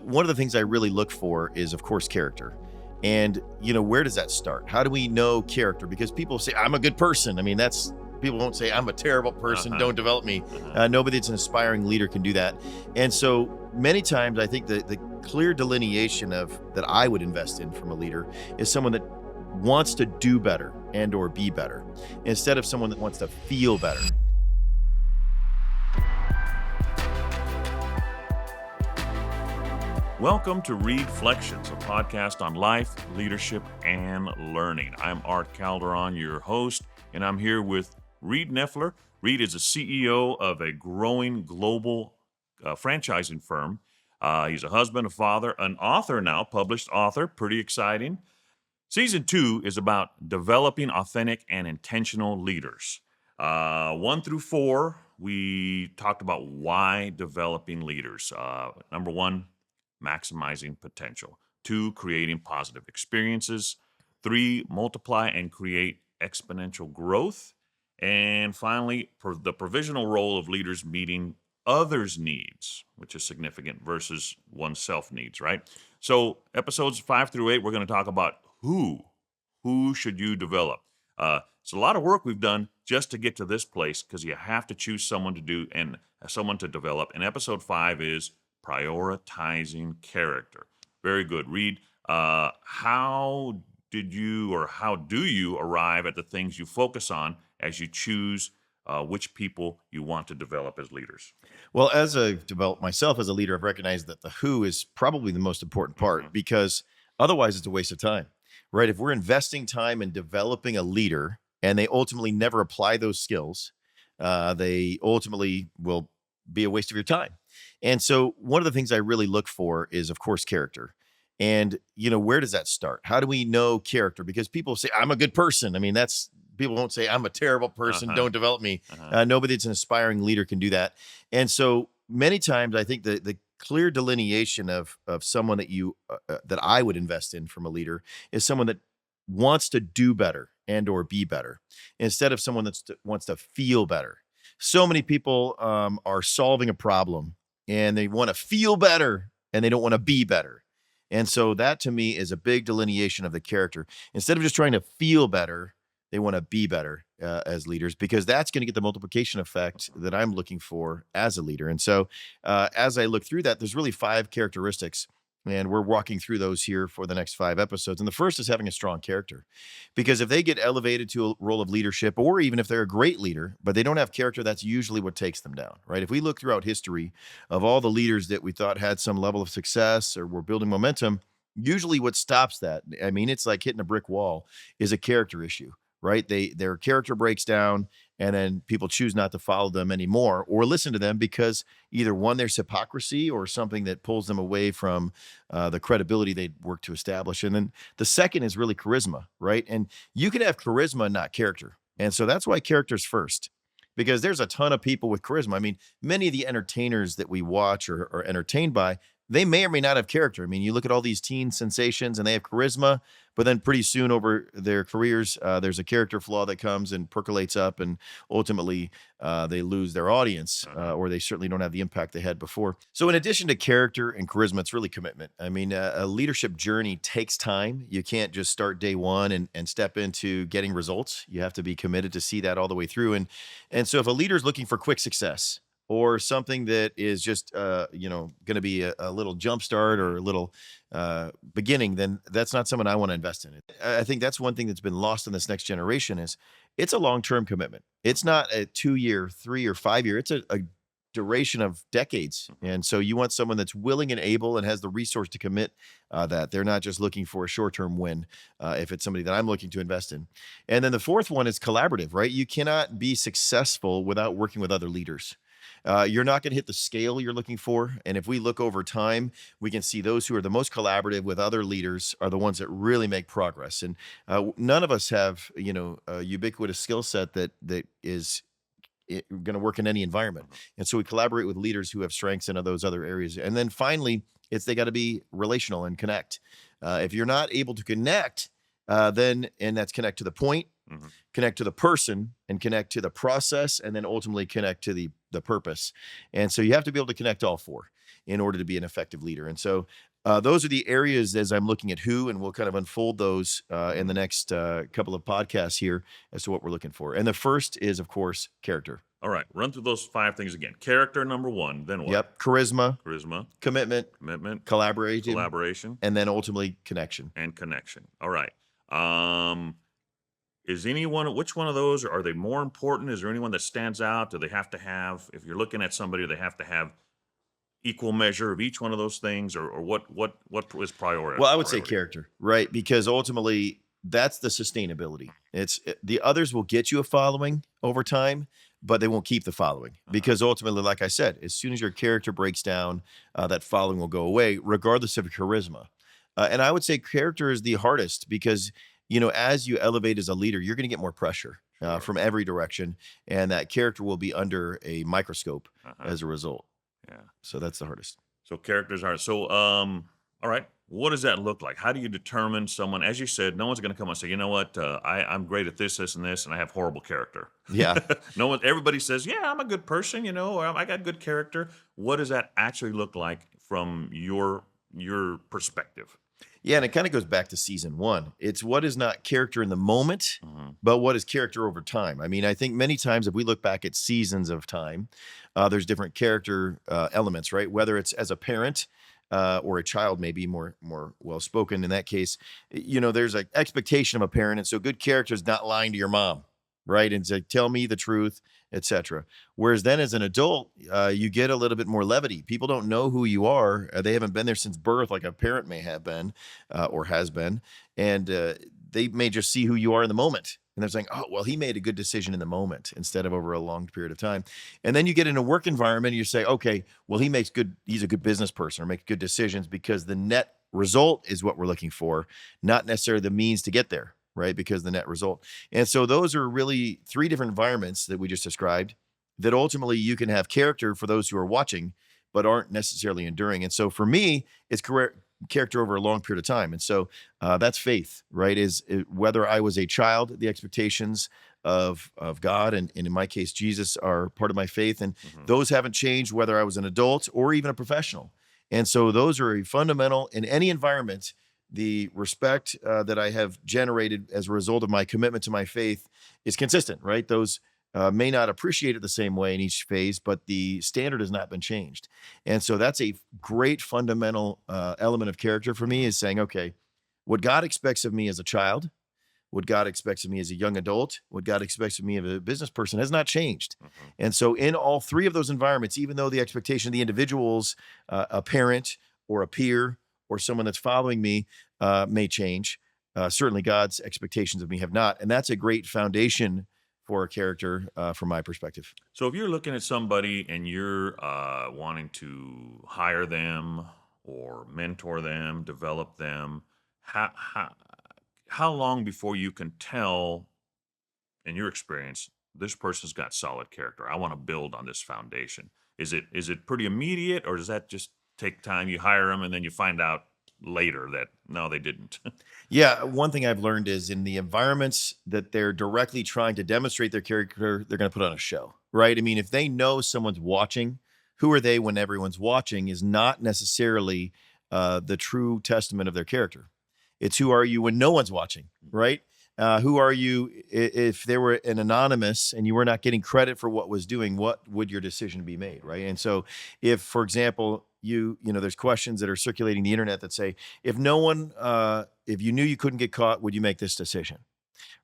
One of the things I really look for is, of course, character. And, where does that start? How do we know character? Because people say, I'm a good person. I mean, people won't say, I'm a terrible person, don't develop me. Nobody that's an aspiring leader can do that. And so many times I think the clear delineation of that I would invest in from a leader is someone that wants to do better and or be better instead of someone that wants to feel better. Welcome to ReedFlections, a podcast on life, leadership, and learning. I'm Art Calderon, your host, and I'm here with Reed Nyffeler. Reed is the CEO of a growing global franchising firm. He's a husband, a father, an author now, published author, pretty exciting. Season 2 is about developing authentic and intentional leaders. 1 through 4, we talked about why developing leaders. Number 1, maximizing potential. 2, creating positive experiences. 3, multiply and create exponential growth. And finally, the provisional role of leaders meeting others' needs, which is significant, versus oneself needs, right? So episodes 5 through 8, we're going to talk about who should you develop. It's a lot of work we've done just to get to this place, because you have to choose someone to do and someone to develop. And episode 5 is prioritizing character. Very good. Reed, how do you arrive at the things you focus on as you choose which people you want to develop as leaders? Well, as I've developed myself as a leader, I've recognized that the who is probably the most important part, because otherwise it's a waste of time, right? If we're investing time in developing a leader and they ultimately never apply those skills, they ultimately will be a waste of your time. And so one of the things I really look for is, of course, character. And, where does that start? How do we know character? Because people say, I'm a good person. I mean, people won't say, I'm a terrible person, don't develop me. Nobody that's an aspiring leader can do that. And so many times I think the clear delineation of someone that I would invest in from a leader is someone that wants to do better and or be better instead of someone that wants to feel better. So many people are solving a problem and they want to feel better and they don't want to be better. And so that to me is a big delineation of the character. Instead of just trying to feel better, they want to be better as leaders, because that's going to get the multiplication effect that I'm looking for as a leader. And so as I look through that, there's really 5 characteristics. And we're walking through those here for the next 5 episodes. And the first is having a strong character, because if they get elevated to a role of leadership, or even if they're a great leader, but they don't have character, that's usually what takes them down, right? If we look throughout history of all the leaders that we thought had some level of success or were building momentum, usually what stops that, I mean, it's like hitting a brick wall, is a character issue, right? Their character breaks down, and then people choose not to follow them anymore or listen to them, because either one, there's hypocrisy or something that pulls them away from the credibility they'd worked to establish. And then the second is really charisma, right? And you can have charisma, not character. And so that's why character's first, because there's a ton of people with charisma. I mean, many of the entertainers that we watch or are entertained by, they may or may not have character. I mean, you look at all these teen sensations and they have charisma, but then pretty soon over their careers, there's a character flaw that comes and percolates up, and ultimately they lose their audience, or they certainly don't have the impact they had before. So in addition to character and charisma, it's really commitment. I mean, a leadership journey takes time. You can't just start day one and step into getting results. You have to be committed to see that all the way through. And so if a leader is looking for quick success, or something that is just, going to be a little jump start or a little beginning, then that's not someone I want to invest in. I think that's one thing that's been lost in this next generation is it's a long-term commitment. It's not a 2-year, 3 or 5 year. It's a duration of decades. And so you want someone that's willing and able and has the resource to commit that. They're not just looking for a short-term win if it's somebody that I'm looking to invest in. And then the fourth one is collaborative, right? You cannot be successful without working with other leaders. You're not going to hit the scale you're looking for. And if we look over time, we can see those who are the most collaborative with other leaders are the ones that really make progress. And none of us have, a ubiquitous skill set that is going to work in any environment. And so we collaborate with leaders who have strengths in those other areas. And then finally, they got to be relational and connect. If you're not able to connect, and that's connect to the point, connect to the person, and connect to the process, and then ultimately connect to the purpose. And so you have to be able to connect all 4. in order to be an effective leader. And so those are the areas as I'm looking at who, and we'll kind of unfold those in the next couple of podcasts here as to what we're looking for. And the first is, of course, character. All right, run through those 5 things again. Character, number 1, then what? Yep. Charisma, Charisma, commitment, commitment, collaboration, and then ultimately connection. and connection. All right. Which one of those, are they more important? Is there anyone that stands out? Do they have to have, if you're looking at somebody, do they have to have equal measure of each one of those things, or what is priority? Well, I would say character, right? Because ultimately, that's the sustainability. The others will get you a following over time, but they won't keep the following because ultimately, like I said, as soon as your character breaks down, that following will go away, regardless of your charisma. And I would say character is the hardest because as you elevate as a leader, you're going to get more pressure from every direction, and that character will be under a microscope as a result. Yeah. So that's the hardest. So characters are so. All right. What does that look like? How do you determine someone? As you said, no one's going to come and say, you know what, I'm great at this, this, and this, and I have horrible character. Yeah. No one. Everybody says, yeah, I'm a good person, or I got good character. What does that actually look like from your perspective? Yeah, and it kind of goes back to season 1. It's what is not character in the moment, but what is character over time. I mean, I think many times if we look back at seasons of time, there's different character elements, right? Whether it's as a parent or a child, maybe more well spoken in that case. There's an expectation of a parent, and so good character is not lying to your mom, right? And say, tell me the truth, etc. Whereas then as an adult, you get a little bit more levity. People don't know who you are. They haven't been there since birth like a parent may have been or has been. And they may just see who you are in the moment. And they're saying, oh, well, he made a good decision in the moment instead of over a long period of time. And then you get in a work environment and you say, okay, well, he's a good business person or makes good decisions because the net result is what we're looking for, not necessarily the means to get there. Right? Because the net result. And so those are really 3 different environments that we just described that ultimately you can have character for those who are watching, but aren't necessarily enduring. And so for me, it's character over a long period of time. And so that's faith, right? Whether I was a child, the expectations of God, and in my case, Jesus are part of my faith. And those haven't changed whether I was an adult or even a professional. And so those are fundamental in any environment. The respect that I have generated as a result of my commitment to my faith is consistent, right? Those may not appreciate it the same way in each phase, but the standard has not been changed. And so that's a great fundamental element of character for me, is saying, okay, what God expects of me as a child, what God expects of me as a young adult, what God expects of me as a business person has not changed. And so in all 3 of those environments, even though the expectation of the individuals, a parent or a peer, or someone that's following me may change. Certainly God's expectations of me have not. And that's a great foundation for a character from my perspective. So if you're looking at somebody and you're wanting to hire them or mentor them, develop them, how long before you can tell, in your experience, this person's got solid character? I want to build on this foundation. Is it pretty immediate, or does that just take time? You hire them and then you find out later that no, they didn't. Yeah, one thing I've learned is in the environments that they're directly trying to demonstrate their character, they're going to put on a show, right? I mean, if they know someone's watching, who are they when everyone's watching is not necessarily the true testament of their character. It's who are you when no one's watching, right? Who are you if there were an anonymous and you were not getting credit for what was doing, what would your decision be made, right? And so if, for example, there's questions that are circulating the internet that say, if you knew you couldn't get caught, would you make this decision?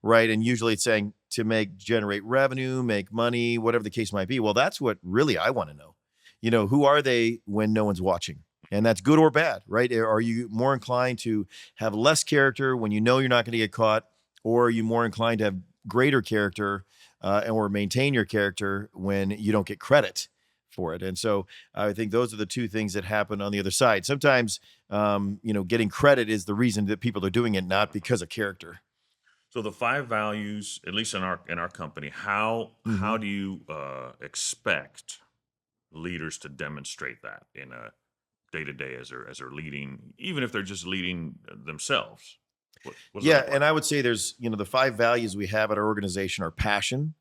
Right. And usually it's saying to generate revenue, make money, whatever the case might be. Well, that's what really I want to know. Who are they when no one's watching? And that's good or bad, right? Are you more inclined to have less character when you know you're not going to get caught? Or are you more inclined to have greater character or maintain your character when you don't get credit for it? And so I think those are the 2 things that happen on the other side. Sometimes, getting credit is the reason that people are doing it, not because of character. So the 5 values, at least in our company, how do you expect leaders to demonstrate that in a day-to-day as they're leading, even if they're just leading themselves? Yeah, and I would say there's, the 5 values we have at our organization are passion,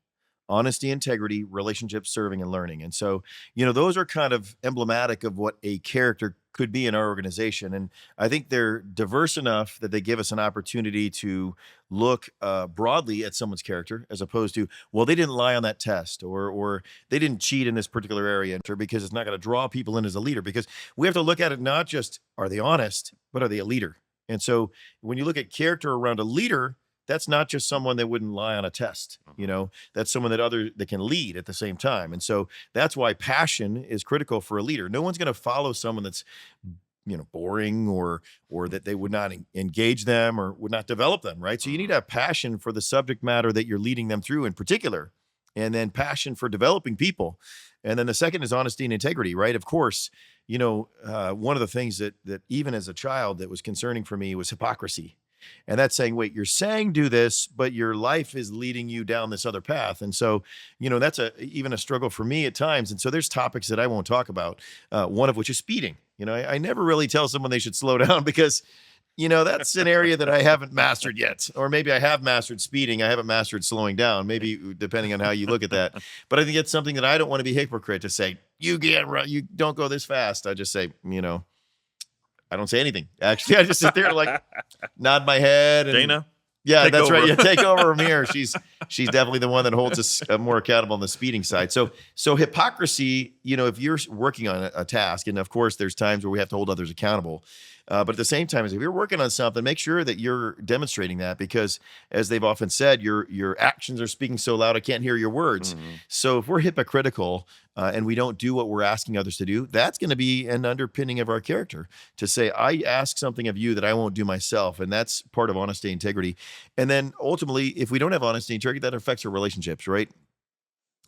honesty, integrity, relationship, serving, and learning. And so, those are kind of emblematic of what a character could be in our organization. And I think they're diverse enough that they give us an opportunity to look broadly at someone's character, as opposed to, well, they didn't lie on that test, or they didn't cheat in this particular area, because it's not going to draw people in as a leader. Because we have to look at it not just, are they honest, but are they a leader? And so when you look at character around a leader, that's not just someone that wouldn't lie on a test. That's someone that can lead at the same time. And so that's why passion is critical for a leader. No one's going to follow someone that's boring, or that they would not engage them or would not develop them, right? So you need to have passion for the subject matter that you're leading them through in particular, and then passion for developing people. And then the second is honesty and integrity, right? Of course, one of the things that even as a child that was concerning for me was hypocrisy. And that's saying, wait, you're saying do this, but your life is leading you down this other path. And so, that's even a struggle for me at times. And so there's topics that I won't talk about, one of which is speeding. I never really tell someone they should slow down, because that's an area that I haven't mastered yet. Or maybe I have mastered speeding, I haven't mastered slowing down, maybe depending on how you look at that. But I think it's something that I don't want to be hypocrite to say, you don't go this fast. I just say, I don't say anything. Actually, I just sit there like nod my head. And, Dana? Yeah, that's right. Yeah, take over from here. She's definitely the one that holds us more accountable on the speeding side. So hypocrisy, if you're working on a task, and of course there's times where we have to hold others accountable, but at the same time, if you're working on something, make sure that you're demonstrating that, because as they've often said, your actions are speaking so loud I can't hear your words. So if we're hypocritical and we don't do what we're asking others to do, that's going to be an underpinning of our character, to say, I ask something of you that I won't do myself. And that's part of honesty and integrity. And then ultimately, if we don't have honesty and integrity, that affects our relationships, right?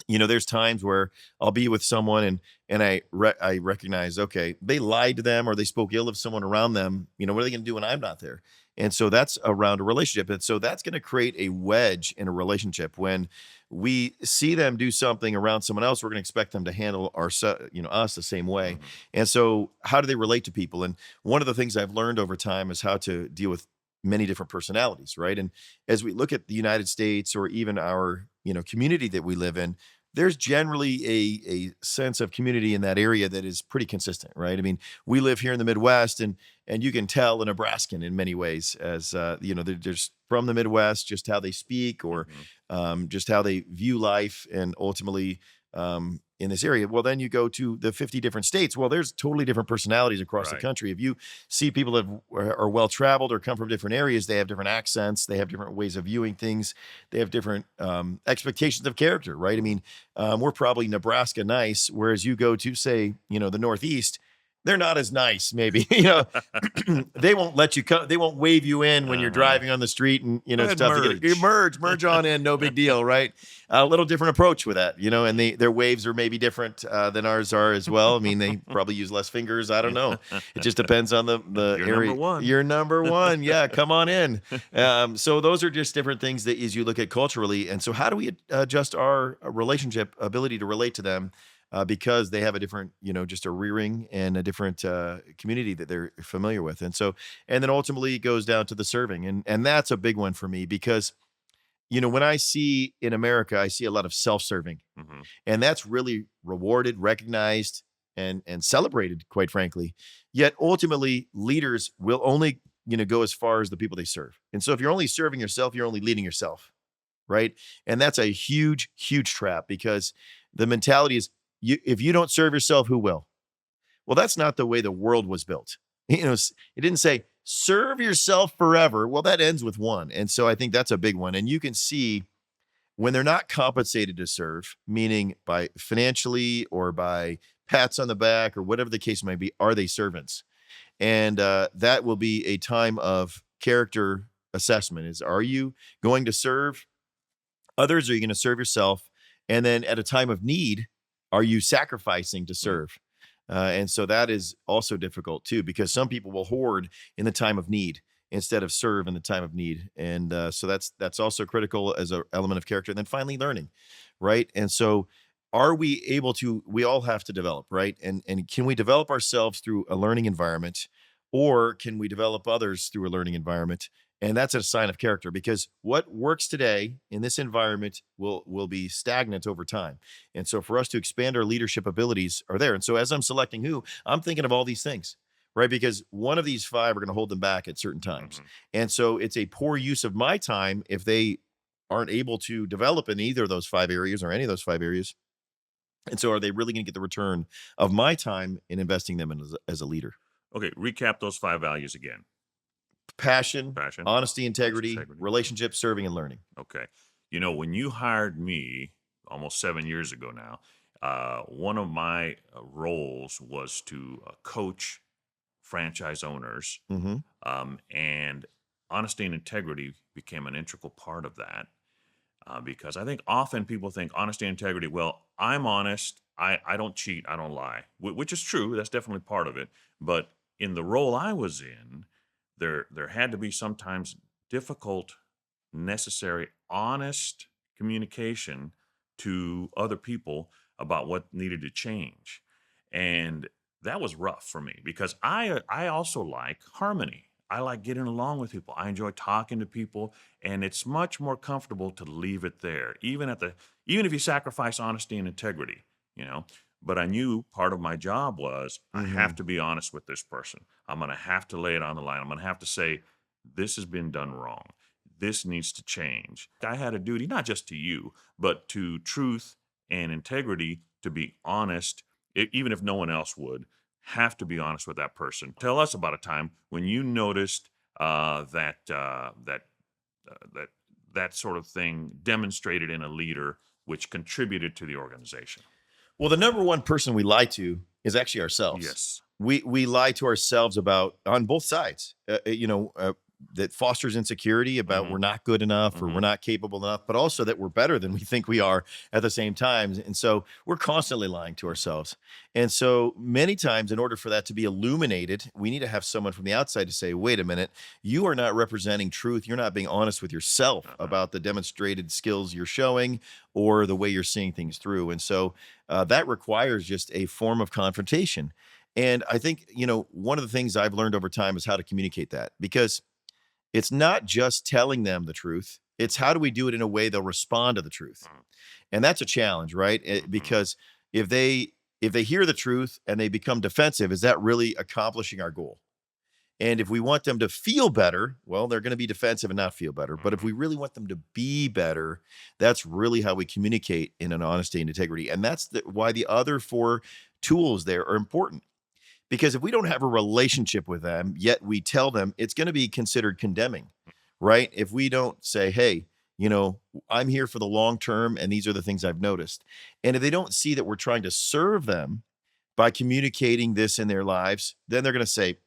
There's times where I'll be with someone and I recognize, okay, they lied to them or they spoke ill of someone around them. What are they going to do when I'm not there? And so that's around a relationship. And so that's going to create a wedge in a relationship. When we see them do something around someone else, we're going to expect them to handle us the same way. And so how do they relate to people? And one of the things I've learned over time is how to deal with many different personalities, right? And as we look at the United States, or even our community that we live in, there's generally a sense of community in that area that is pretty consistent, right? I mean, we live here in the Midwest, and you can tell a Nebraskan in many ways, as they're just from the Midwest, just how they speak, or just how they view life, and ultimately in this area. Well, then you go to the 50 different states. Well, there's totally different personalities across the country. If you see people that are well-traveled or come from different areas, they have different accents, they have different ways of viewing things, they have different expectations of character, right? I mean, we're probably Nebraska nice, whereas you go to, say, the Northeast, they're not as nice, maybe. They won't let you come. They won't wave you in when you're driving on the street, and it's tough to get. You merge on in, no big deal, right? A little different approach with that, and their waves are maybe different than ours are as well. I mean, they probably use less fingers. I don't know. It just depends on the You're area. number one. You're number one. Yeah, come on in. So those are just different things that, as you look at culturally, and so how do we adjust our relationship ability to relate to them? Because they have a different, just a rearing and a different community that they're familiar with. And then ultimately it goes down to the serving. And that's a big one for me, because, when I see in America, I see a lot of self-serving, and that's really rewarded, recognized, and celebrated, quite frankly. Yet ultimately leaders will only, go as far as the people they serve. And so if you're only serving yourself, you're only leading yourself, right? And that's a huge, huge trap, because the mentality is, if you don't serve yourself, who will? Well, that's not the way the world was built. It didn't say serve yourself forever. Well, that ends with one. And so I think that's a big one. And you can see when they're not compensated to serve, meaning by financially or by pats on the back or whatever the case may be, are they servants? And that will be a time of character assessment. Are you going to serve others? Or are you going to serve yourself? And then at a time of need, are you sacrificing to serve? And so that is also difficult too, because some people will hoard in the time of need instead of serve in the time of need. And so that's also critical as an element of character. And then finally, learning, right? And so are we able to, we all have to develop, right? And can we develop ourselves through a learning environment, or can we develop others through a learning environment? And that's a sign of character, because what works today in this environment will be stagnant over time. And so for us to expand our leadership abilities are there. And so as I'm selecting who, I'm thinking of all these things, right? Because one of these five are going to hold them back at certain times. Mhm. And so it's a poor use of my time if they aren't able to develop in either of those five areas or any of those five areas. And so are they really going to get the return of my time in investing them in as a leader? Okay, recap those 5 values again. Passion, Passion, honesty, integrity, integrity. relationship, serving, and learning. Okay. You know, when you hired me almost 7 years ago now, one of my roles was to coach franchise owners, Hmm. and honesty and integrity became an integral part of that. Because I think often people think honesty and integrity, well, I'm honest, I don't cheat, I don't lie, which is true. That's definitely part of it. But in the role I was in, there had to be sometimes difficult, necessary, honest communication to other people about what needed to change. And that was rough for me because I also like harmony. I like getting along with people. I enjoy talking to people, and it's much more comfortable to leave it there, even if you sacrifice honesty and integrity, you know. But I knew part of my job was I have Hmm. to be honest with this person. I'm going to have to lay it on the line. I'm going to have to say this has been done wrong. This needs to change. I had a duty not just to you, but to truth and integrity to be honest, even if no one else would have to be honest with that person. Tell us about a time when you noticed that that sort of thing demonstrated in a leader, which contributed to the organization. Well, the number one person we lie to is actually ourselves. Yes. We lie to ourselves about, on both sides. That fosters insecurity about Hmm. we're not good enough or we're Hmm. not capable enough, but also that we're better than we think we are at the same time. And so we're constantly lying to ourselves. And so many times, in order for that to be illuminated, we need to have someone from the outside to say, wait a minute, you are not representing truth. You're not being honest with yourself Uh-huh. about the demonstrated skills you're showing or the way you're seeing things through. And so that requires just a form of confrontation. And I think, one of the things I've learned over time is how to communicate that, because it's not just telling them the truth. It's how do we do it in a way they'll respond to the truth. And that's a challenge, right? Mm-hmm. Because if they hear the truth and they become defensive, is that really accomplishing our goal? And if we want them to feel better, well, they're going to be defensive and not feel better. But if Hmm. we really want them to be better, that's really how we communicate in an honesty and integrity. And that's why the other four tools there are important. Because if we don't have a relationship with them, yet we tell them, it's going to be considered condemning, right? If we don't say, hey, I'm here for the long term, and these are the things I've noticed. And if they don't see that we're trying to serve them by communicating this in their lives, then they're going to say,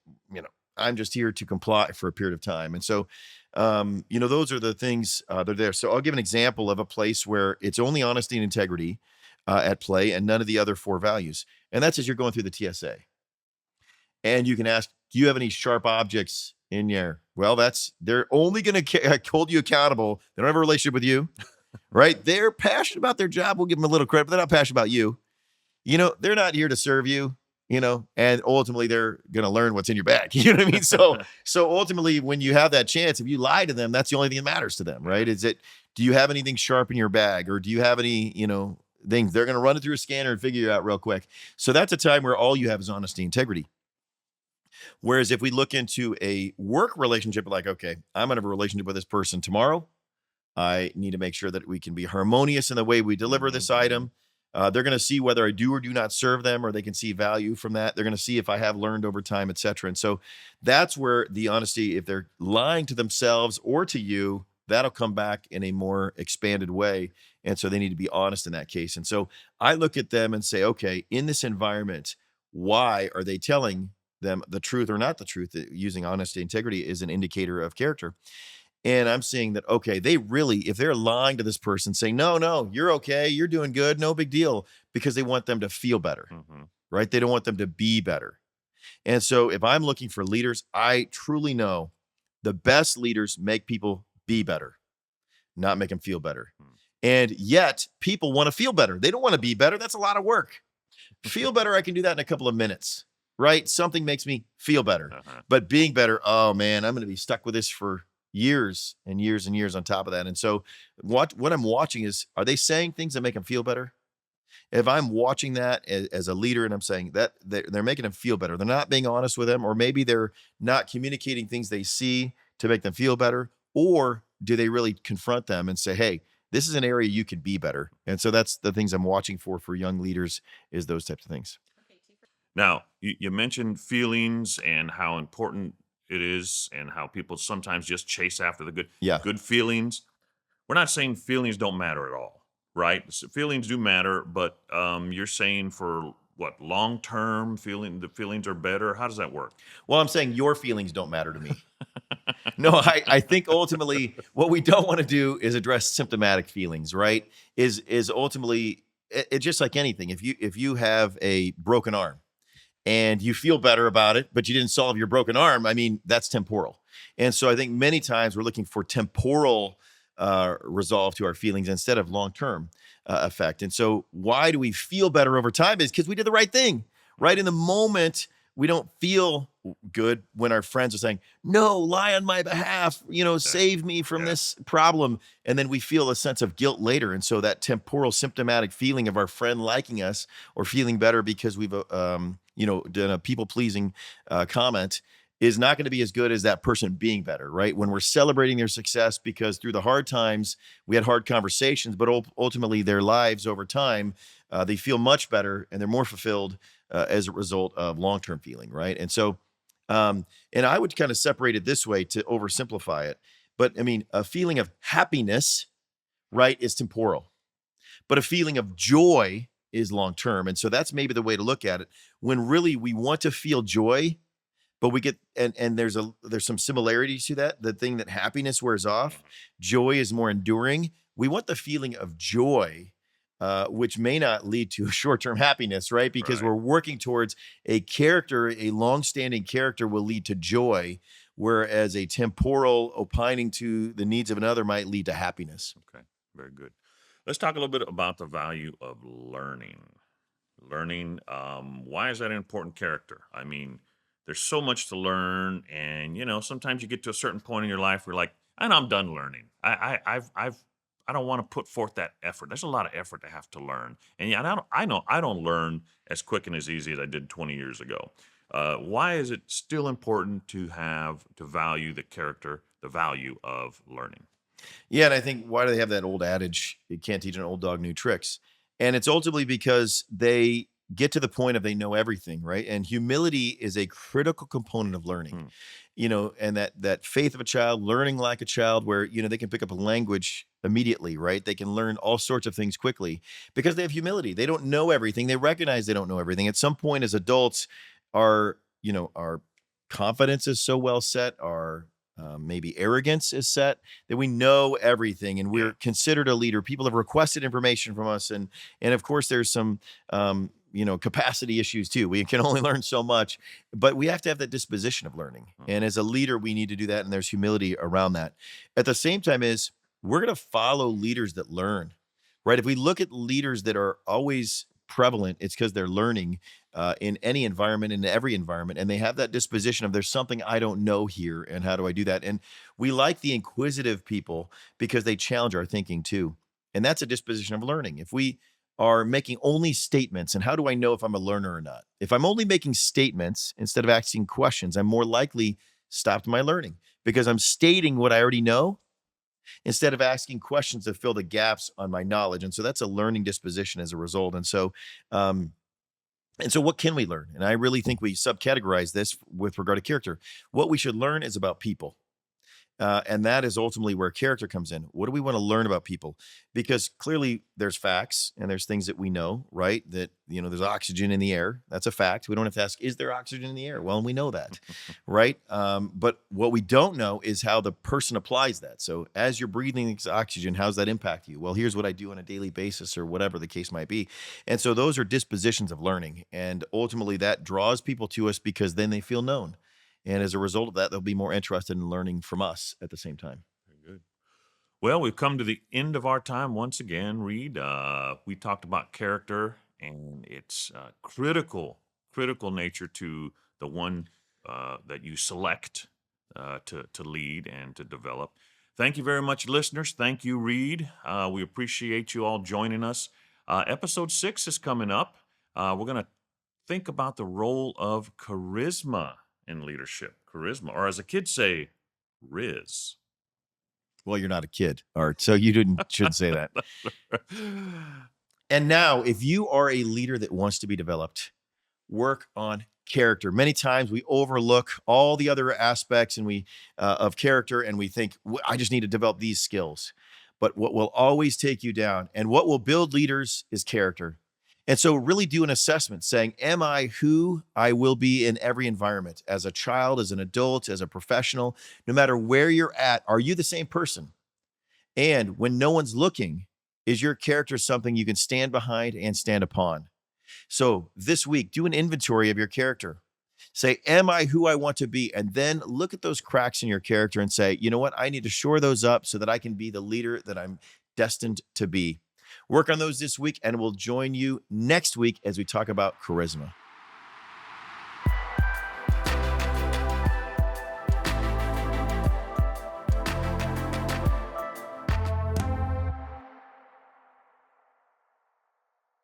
I'm just here to comply for a period of time. And so, those are the things that are there. So I'll give an example of a place where it's only honesty and integrity at play and none of the other four values. And that's as you're going through the TSA. And you can ask, do you have any sharp objects in there? Well, they're only going to hold you accountable. They don't have a relationship with you, right? They're passionate about their job. We'll give them a little credit, but they're not passionate about you. They're not here to serve you, and ultimately they're going to learn what's in your bag. You know what I mean? So ultimately, when you have that chance, if you lie to them, that's the only thing that matters to them, right? Do you have anything sharp in your bag, or do you have any, things? They're going to run it through a scanner and figure it out real quick. So that's a time where all you have is honesty, integrity. Whereas if we look into a work relationship, like, okay, I'm going to have a relationship with this person tomorrow. I need to make sure that we can be harmonious in the way we deliver this Hmm. item. They're going to see whether I do or do not serve them, or they can see value from that. They're going to see if I have learned over time, et cetera. And so that's where the honesty, if they're lying to themselves or to you, that'll come back in a more expanded way. And so they need to be honest in that case. And so I look at them and say, okay, in this environment, why are they telling them the truth or not the truth? Using honesty, integrity is an indicator of character. And I'm seeing that, okay, they really, if they're lying to this person, saying, no, no, you're okay, you're doing good, no big deal, because they want them to feel better, Hmm. right? They don't want them to be better. And so if I'm looking for leaders, I truly know the best leaders make people be better, not make them feel better. And yet people want to feel better. They don't want to be better. That's a lot of work. Feel better, I can do that in a couple of minutes, right? Something makes me feel better. Uh-huh. But being better, oh man, I'm going to be stuck with this for years and years and years on top of that. And so what I'm watching is, are they saying things that make them feel better? If I'm watching that as a leader and I'm saying that they're making them feel better, they're not being honest with them, or maybe they're not communicating things they see to make them feel better, or do they really confront them and say, hey, this is an area you could be better? And so that's the things I'm watching for young leaders, is those types of things. Now, you mentioned feelings and how important it is, and how people sometimes just chase after the Yeah. good feelings. We're not saying feelings don't matter at all, right? Feelings do matter, but you're saying for what, long term feeling, the feelings are better. How does that work? Well, I'm saying your feelings don't matter to me. No, I think ultimately what we don't want to do is address symptomatic feelings, right? Is ultimately it's just like anything. If you have a broken arm and you feel better about it, but you didn't solve your broken arm, I mean, that's temporal. And so I think many times we're looking for temporal resolve to our feelings instead of long term effect. And so, why do we feel better over time? Is because we did the right thing, right? In the moment, we don't feel good when our friends are saying, no, lie on my behalf, That- save me from yeah. this problem. And then we feel a sense of guilt later. And so, that temporal symptomatic feeling of our friend liking us or feeling better because we've, done a people pleasing comment is not going to be as good as that person being better, right? When we're celebrating their success because through the hard times, we had hard conversations, but ultimately their lives over time, they feel much better and they're more fulfilled as a result of long term feeling, right? And so, and I would kind of separate it this way to oversimplify it. But I mean, a feeling of happiness, right, is temporal, but a feeling of joy is long term. And so that's maybe the way to look at it. When really we want to feel joy, but we get and there's some similarities to that. The thing that happiness wears off, joy is more enduring. We want the feeling of joy, which may not lead to short-term happiness, right? Because Right. we're working towards a character, a long-standing character will lead to joy, whereas a temporal opining to the needs of another might lead to happiness. Okay. Very good. Let's talk a little bit about the value of learning. Learning, why is that an important character? I mean, there's so much to learn, and sometimes you get to a certain point in your life where you're like, and I'm done learning. I don't want to put forth that effort. There's a lot of effort to have to learn, and yeah, and I don't learn as quick and as easy as I did 20 years ago. Why is it still important to value the character, the value of learning? Yeah, and I think, why do they have that old adage, you can't teach an old dog new tricks? And it's ultimately because they get to the point of they know everything, right? And humility is a critical component of learning. Hmm. And that faith of a child, learning like a child, where they can pick up a language immediately, right? They can learn all sorts of things quickly because they have humility. They don't know everything. They recognize they don't know everything. At some point as adults, our confidence is so well set, our maybe arrogance is set, that we know everything and Yeah. we're considered a leader. People have requested information from us, and of course there's some capacity issues too. We can only learn so much, but we have to have that disposition of learning. Mhm. And as a leader, we need to do that, and there's humility around that. At the same time, is we're going to follow leaders that learn, right? If we look at leaders that are always prevalent, it's because they're learning in any environment, in every environment, and they have that disposition of, there's something I don't know here, and how do I do that? And we like the inquisitive people because they challenge our thinking too, and that's a disposition of learning. If we are making only statements, and how do I know if I'm a learner or not? If I'm only making statements instead of asking questions, I'm more likely stopped my learning because I'm stating what I already know instead of asking questions to fill the gaps on my knowledge. And so that's a learning disposition as a result. Um, and so what can we learn? And I really think we subcategorize this with regard to character. What we should learn is about people. And that is ultimately where character comes in. What do we want to learn about people? Because clearly there's facts and there's things that we know, right? That, there's oxygen in the air. That's a fact. We don't have to ask, is there oxygen in the air? Well, we know that, right? But what we don't know is how the person applies that. So as you're breathing this oxygen, how's that impact you? Well, here's what I do on a daily basis, or whatever the case might be. And so those are dispositions of learning. And ultimately that draws people to us because then they feel known. And as a result of that, they'll be more interested in learning from us at the same time. Very good. Well, we've come to the end of our time once again, Reed. We talked about character and its critical nature to the one that you select, to lead and to develop. Thank you very much, listeners. Thank you, Reed. We appreciate you all joining us. Episode 6 is coming up. We're going to think about the role of charisma in leadership. Charisma, or as the kids say, Riz. Well, you're not a kid, Art, so you shouldn't say that. And now, if you are a leader that wants to be developed, work on character. Many times we overlook all the other aspects and we of character, and we think, I just need to develop these skills. But what will always take you down and what will build leaders is character. And so really do an assessment saying, am I who I will be in every environment, as a child, as an adult, as a professional? No matter where you're at, are you the same person? And when no one's looking, is your character something you can stand behind and stand upon? So this week, do an inventory of your character. Say, am I who I want to be? And then look at those cracks in your character and say, you know what? I need to shore those up so that I can be the leader that I'm destined to be. Work on those this week, and we'll join you next week as we talk about charisma.